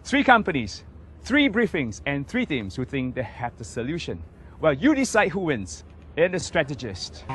3 companies, 3 briefings, and 3 teams who think they have the solution. Well, you decide who wins in The Strategist.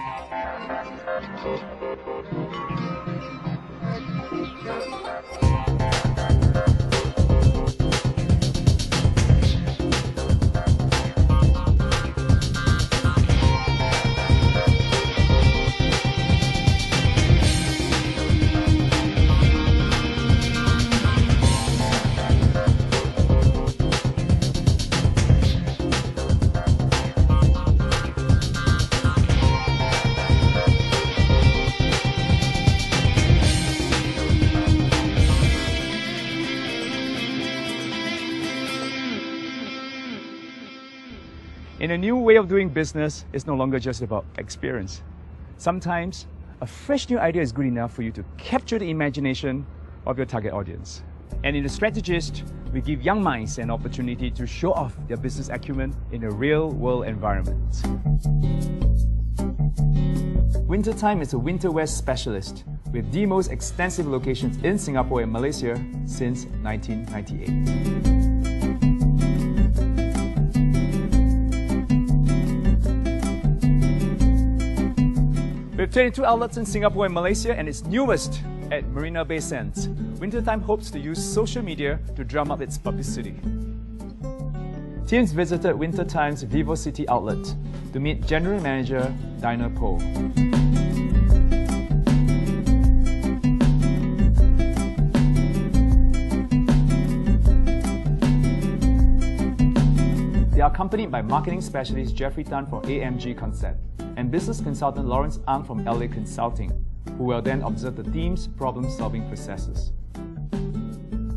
In a new way of doing business, it's no longer just about experience. Sometimes, a fresh new idea is good enough for you to capture the imagination of your target audience. And in The Strategist, we give young minds an opportunity to show off their business acumen in a real-world environment. Wintertime is a winter wear specialist with the most extensive locations in Singapore and Malaysia since 1998. With 22 outlets in Singapore and Malaysia and its newest at Marina Bay Sands, Wintertime hopes to use social media to drum up its publicity. Teams visited Wintertime's VivoCity outlet to meet General Manager Dinah Poh. They are accompanied by marketing specialist Jeffrey Tan from AMG Concept and business consultant Lawrence Ang from LA Consulting, who will then observe the team's problem-solving processes.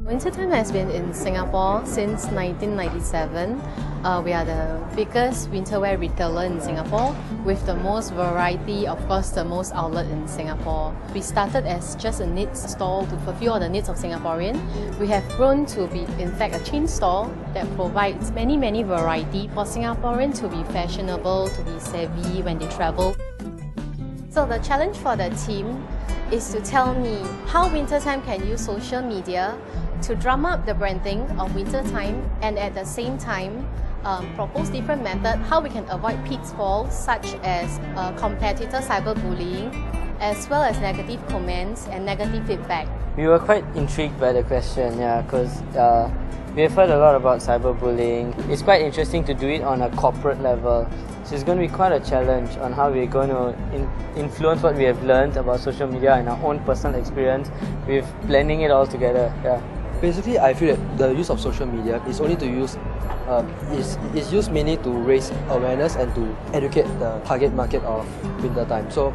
Wintertime has been in Singapore since 1997. We are the biggest winterwear retailer in Singapore with the most variety, of course the most outlet in Singapore. We started as just a knits store to fulfill all the needs of Singaporean. We have grown to be in fact a chain store that provides many variety for Singaporeans to be fashionable, to be savvy when they travel. So the challenge for the team is to tell me how Wintertime can use social media to drum up the branding of Wintertime and at the same time propose different methods how we can avoid pitfalls such as competitor cyberbullying as well as negative comments and negative feedback. We were quite intrigued by the question, because we have heard a lot about cyberbullying. It's quite interesting to do it on a corporate level. So it's going to be quite a challenge on how we're going to influence what we have learned about social media and our own personal experience with blending it all together. Basically, I feel that the use of social media is only to use is used mainly to raise awareness and to educate the target market of Wintertime. So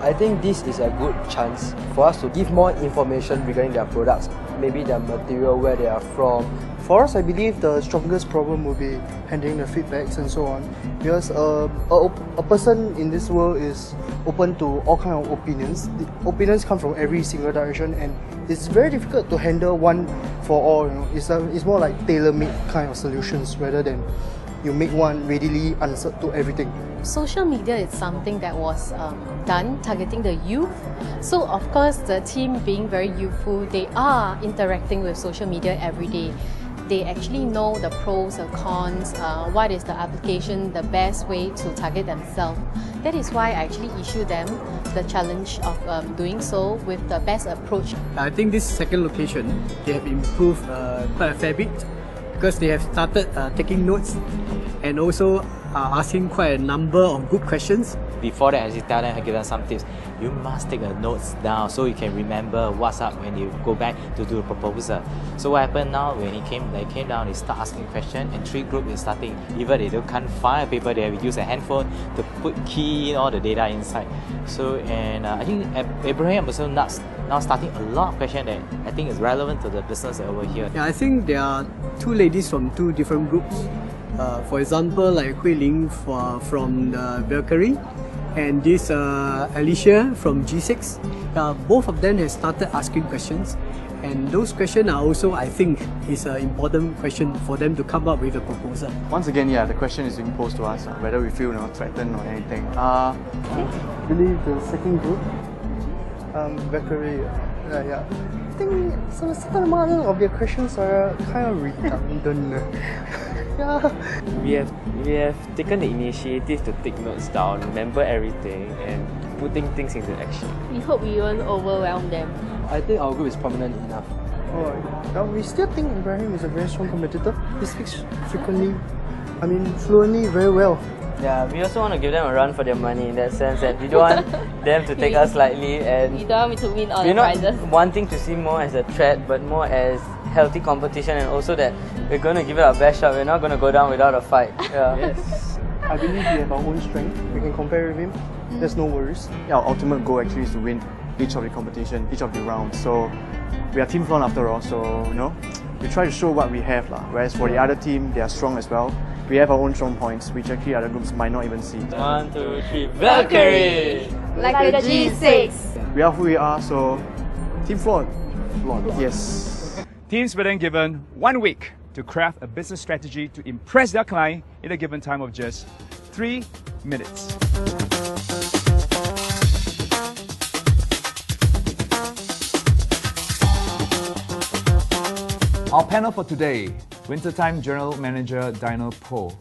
I think this is a good chance for us to give more information regarding their products, maybe their material, where they are from. For us, I believe the strongest problem will be handling the feedbacks and so on, because a person in this world is open to all kinds of opinions. The opinions come from every single direction, and it's very difficult to handle one for all. It's more like tailor-made kind of solutions rather than you make one readily answer to everything. Social media is something that was done targeting the youth. So of course, the team being very youthful, they are interacting with social media every day. They actually know the pros, the cons, what is the application, the best way to target themselves. That is why I actually issue them the challenge of doing so with the best approach. I think this second location, they have improved quite a fair bit because they have started taking notes and also asking quite a number of good questions. Before that, as you tell them, I give them some tips. You must take the notes down so you can remember what's up when you go back to do the proposal. So what happened now, when they came down, they start asking questions, and 3 groups is starting. Even they can't find a paper, they have used a handphone to key in all the data inside. So, and I think Abraham also now starting a lot of questions that I think is relevant to the business over here. Yeah, I think there are 2 ladies from 2 different groups. For example, like Hui Ling from the Valkyrie, and this Alicia from G6. Both of them have started asking questions, and those questions are also, I think, is an important question for them to come up with a proposal. Once again, the question is being posed to us, whether we feel threatened or anything. I believe the second group, Valkyrie. Yeah. I think some certain amount of your questions are kind of redundant. Yeah. We have taken the initiative to take notes down, remember everything, and putting things into action. We hope we won't overwhelm them. I think our group is prominent enough. We still think Ibrahim is a very strong competitor. He speaks fluently, very well. Yeah, we also want to give them a run for their money in that sense that we don't want them to take us lightly, and You don't want me to win all we're the not prizes. wanting to see more as a threat, but more as healthy competition, and also that we're going to give it our best shot. We're not going to go down without a fight. Yeah. Yes. I believe we have our own strength. We can compare with him. There's no worries. Yeah, our ultimate goal actually is to win each of the competition, each of the rounds. So we are Team Flawn after all, so we try to show what we have lah. Whereas for the other team, they are strong as well. We have our own strong points, which actually other groups might not even see. 1, 2, 3, Valkyrie! Like a G6. We are who we are, so Team Flawn. Yes. Teams were then given 1 week to craft a business strategy to impress their client in a given time of just 3 minutes. Our panel for today: Wintertime General Manager Dino Po,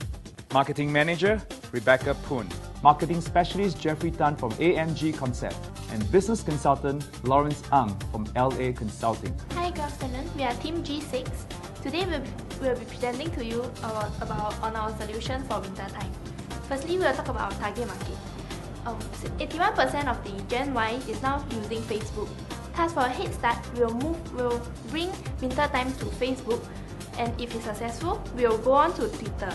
Marketing Manager Rebecca Poon, Marketing Specialist Jeffrey Tan from AMG Concept, and Business Consultant Lawrence Ang from LA Consulting. Hi, good afternoon. We are Team G6. Today we'll be presenting to you about our solution for winter time. Firstly, we'll talk about our target market. 81% of the Gen Y is now using Facebook. Thus, for a head start, we'll bring winter time to Facebook, and if it's successful, we'll go on to Twitter.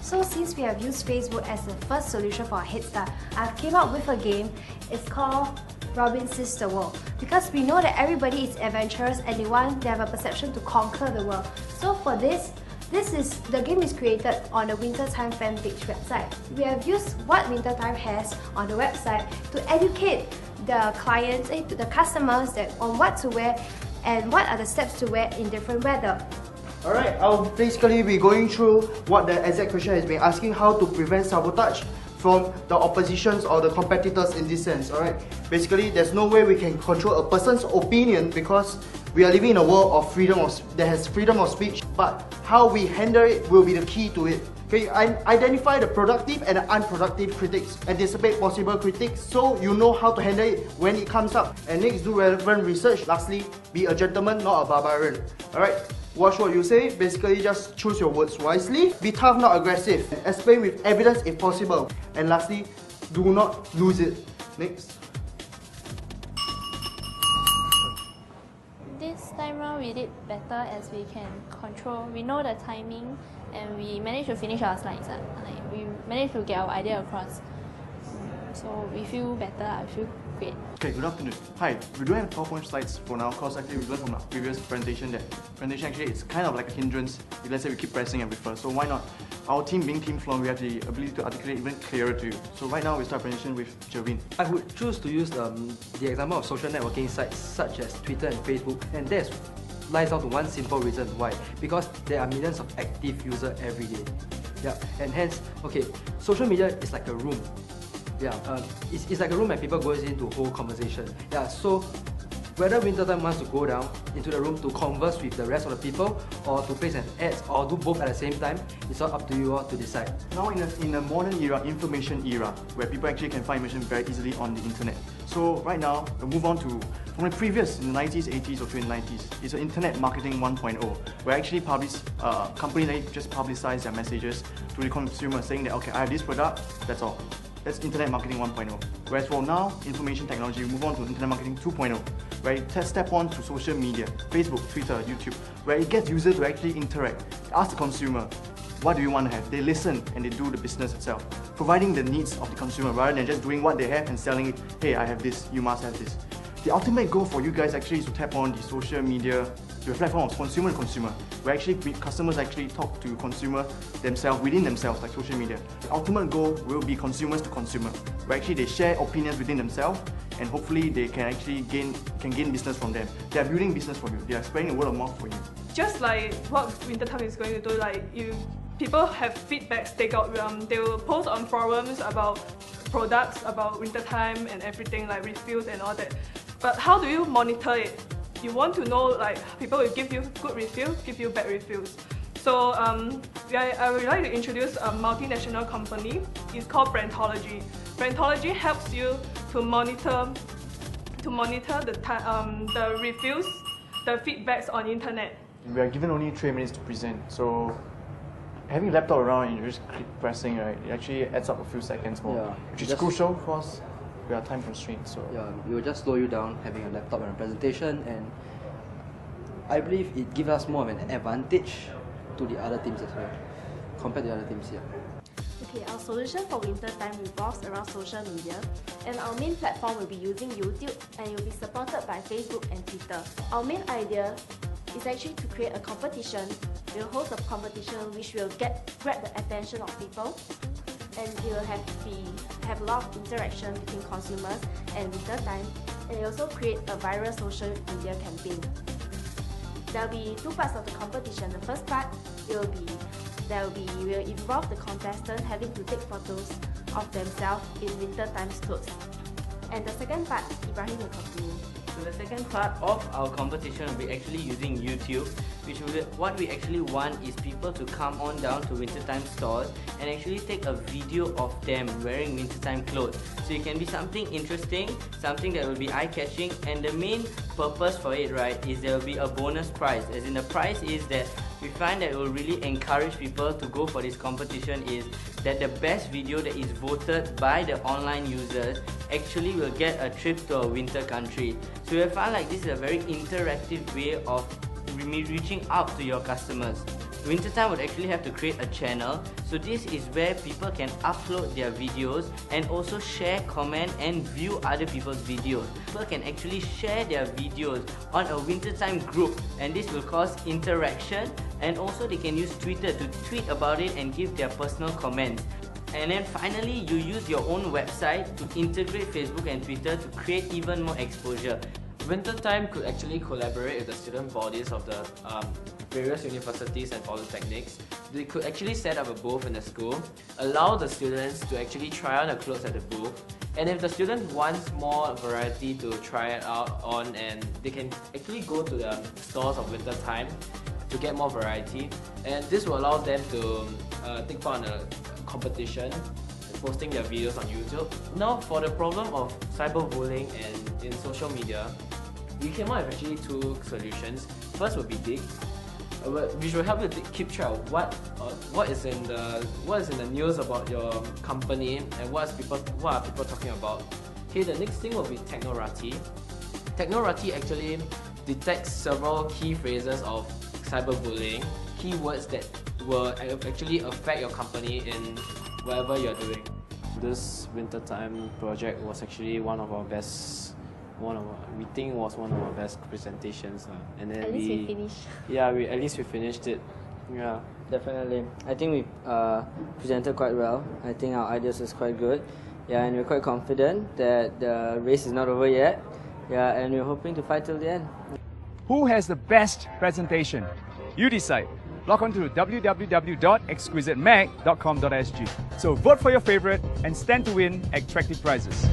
So since we have used Facebook as the first solution for a head start, I've came up with a game. It's called Robin Sees the World, because we know that everybody is adventurous and they have a perception to conquer the world. So for the game is created on the Wintertime fan page website. We have used what Wintertime has on the website to educate the clients, the customers on what to wear and what are the steps to wear in different weather. Alright, I'll basically be going through what the exact question has been asking, how to prevent sabotage from the oppositions or the competitors in this sense. Alright, basically there's no way we can control a person's opinion because we are living in a world of that has freedom of speech, but how we handle it will be the key to it. Okay, identify the productive and the unproductive critics. Anticipate possible critics so you know how to handle it when it comes up. And next, do relevant research. Lastly, be a gentleman, not a barbarian. Alright, watch what you say. Basically, just choose your words wisely. Be tough, not aggressive. Explain with evidence if possible. And lastly, do not lose it. Next. This time round, we did better as we can control. We know the timing, and we managed to finish our slides. We managed to get our idea across. So we feel better. I feel great. Okay, good afternoon. Hi, we don't have PowerPoint slides for now because actually we learned from our previous presentation that presentation actually is kind of like a hindrance if let's say we keep pressing and refer. So why not? Our team being Team Flawn, we have the ability to articulate even clearer to you. So right now we start presentation with Jervin. I would choose to use the example of social networking sites such as Twitter and Facebook, and that lies down to one simple reason why. Because there are millions of active users every day. Yeah, and hence, okay, social media is like a room. Yeah, it's like a room and people go in to hold conversation. Yeah, so whether Wintertime wants to go down into the room to converse with the rest of the people or to place an ads or do both at the same time, it's all up to you all to decide. Now in a modern era, information era, where people actually can find information very easily on the internet. So right now, we'll move on to from the previous, in the 90s, 80s or 2090s, it's an internet marketing 1.0, where actually companies just publicize their messages to the consumer saying that, okay, I have this product, that's all. That's Internet Marketing 1.0. Whereas for now, information technology, we move on to Internet Marketing 2.0, where it step on to social media, Facebook, Twitter, YouTube, where it gets users to actually interact, ask the consumer, what do you want to have? They listen and they do the business itself, providing the needs of the consumer rather than just doing what they have and selling it, hey, I have this, you must have this. The ultimate goal for you guys actually is to tap on the social media, the platform of consumer to consumer, where actually customers actually talk to consumer themselves, within themselves, like social media. The ultimate goal will be consumers to consumer, where actually they share opinions within themselves and hopefully they can actually gain business from them. They are building business for you, they are spreading the word of mouth for you. Just like what Wintertime is going to do, people have feedbacks they will post on forums about products, about Wintertime and everything, like reviews and all that. But how do you monitor it? You want to know like people will give you good reviews, give you bad reviews. So I would like to introduce a multinational company. It's called Brandtology. Brandtology helps you to monitor the reviews, the feedbacks on internet. We are given only 3 minutes to present, so having a laptop around and you're just pressing, right, it actually adds up a few seconds more, which is crucial because we are time constrained. So yeah, it will just slow you down having a laptop and a presentation, and I believe it gives us more of an advantage to the other teams as well, compared to the other teams here. Okay, our solution for winter time revolves around social media, and our main platform will be using YouTube, and it will be supported by Facebook and Twitter. Our main idea is actually to create a competition. We'll host a competition which will grab the attention of people, and it will have a lot of interaction between consumers and winter time, and it also create a viral social media campaign. There will be 2 parts of the competition. The first part will involve the contestant having to take photos of themselves in winter time's clothes. And the second part, Ibrahim will continue. So the second part of our competition will be actually using YouTube, what we actually want is people to come on down to wintertime stores and actually take a video of them wearing wintertime clothes. So it can be something interesting, something that will be eye-catching, and the main purpose for it, right, is there will be a bonus prize. As in, the prize is that we find that it will really encourage people to go for this competition is that the best video that is voted by the online users actually will get a trip to a winter country. So we find like this is a very interactive way of reaching out to your customers. Wintertime would actually have to create a channel, so this is where people can upload their videos and also share, comment and view other people's videos. People can actually share their videos on a wintertime group, and this will cause interaction, and also they can use Twitter to tweet about it and give their personal comments. And then finally, you use your own website to integrate Facebook and Twitter to create even more exposure. Wintertime could actually collaborate with the student bodies of the various universities and polytechnics. They could actually set up a booth in the school, allow the students to actually try on the clothes at the booth, and if the student wants more variety to try it out on, and they can actually go to the stores of wintertime to get more variety, and this will allow them to take part in a competition, posting their videos on YouTube. Now, for the problem of cyberbullying and in social media, we came up with actually 2 solutions. First would be Dig, which will help you to keep track of what is in the news about your company and what are people talking about. Okay, the next thing will be Technorati. Technorati actually detects several key phrases of cyberbullying, keywords that will actually affect your company in whatever you're doing. This wintertime project was actually we think was one of our best presentations, and then at least we finished. Yeah, at least we finished it. Yeah, definitely. I think we presented quite well. I think our ideas was quite good. Yeah, and we're quite confident that the race is not over yet. Yeah, and we're hoping to fight till the end. Who has the best presentation? You decide. Log on to www.exquisitemag.com.sg. So vote for your favorite and stand to win attractive prizes.